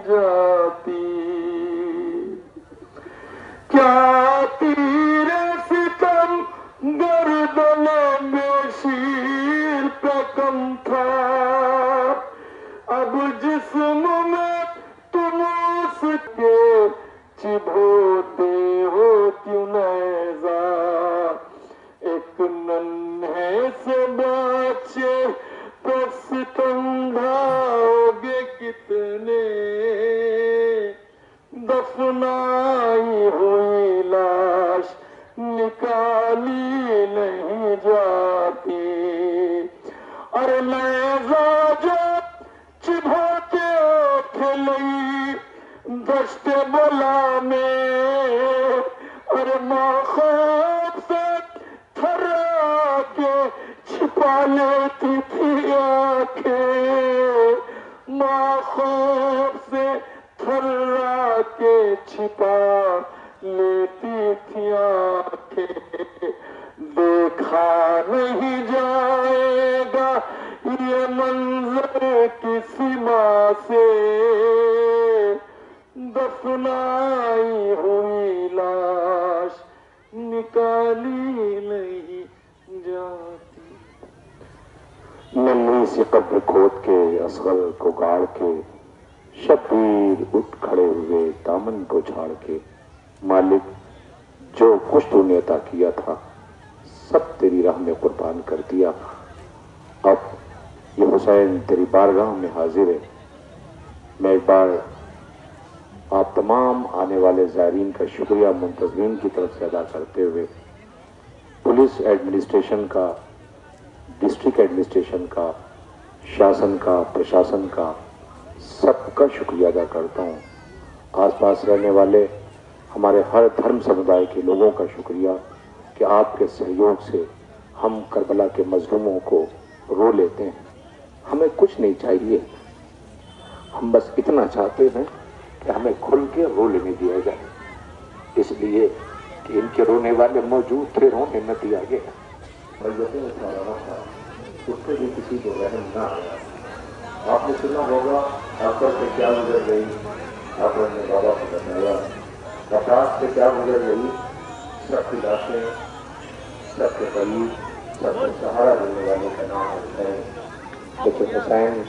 جاتی، کیا تیر ستم گردن میں شیر پہ کم تھا، اب جسم میں تم اس کے چبھوتے ہو کیوں نیزہ، ایک ننھے سے بچے پر ستم ڈھاؤ گے کتنے، دفنائی ہوئی لاش نکالی نہیں جاتی، اور نیزہ جو چبھوتے کھلئی دشت بلا میں، اور ماں خواب سے تھرا کے چھپا لیتی تھی آنکھیں، ماں خواب سے تھرا کے چھپا لیتی تھی آنکھیں، دیکھا نہیں جائے گا یہ منظر کسی ماں سے، دفنائی ہوئی لاش نکالی نہیں جاتی۔ ننھی سی قبر کھود کے اصغر کو گاڑ کے، شبیر اٹھ کھڑے ہوئے دامن کو جھاڑ کے، مالک جو کچھ تو نے عطا کیا تھا سب تیری راہ میں قربان کر دیا، اب یہ حسین تیری بارگاہ میں حاضر ہے۔ میں ایک بار آپ تمام آنے والے زائرین کا شکریہ منتظمین کی طرف سے ادا کرتے ہوئے پولیس ایڈمنسٹریشن کا، ڈسٹرکٹ ایڈمنسٹریشن کا، شاسن کا، پرشاسن کا، سب کا شکریہ ادا کرتا ہوں۔ آس پاس رہنے والے ہمارے ہر دھرم سمدائے کے لوگوں کا شکریہ کہ آپ کے سہیوگ سے ہم کربلا کے مظلوموں کو رو لیتے ہیں۔ ہمیں کچھ نہیں چاہیے، ہم بس اتنا چاہتے ہیں کہ ہمیں کھل کے رو لینے دیا جائے، اس لیے کہ ان کے رونے والے موجود تھے، رونے نہ دیا گیا۔ اس پہ بھی کسی کو رحم نہ آیا۔ آپ نے سنا ہوگا آخر سے کیا گزر گئی، آخر نے بابا کو بتایا افراد سے کیا گزر گئی، سب کی لاشیں، سب کے قریب، سب کے سہارا دینے والے کا نام ہے، لیکن حسین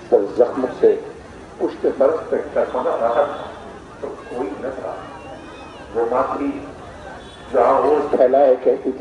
پر زخم سے پشت طرف پہ ٹکرا رہا تھا تو کوئی نہ تھا۔ وہ ماں تھی جو آغوش پھیلائے کہتی تھی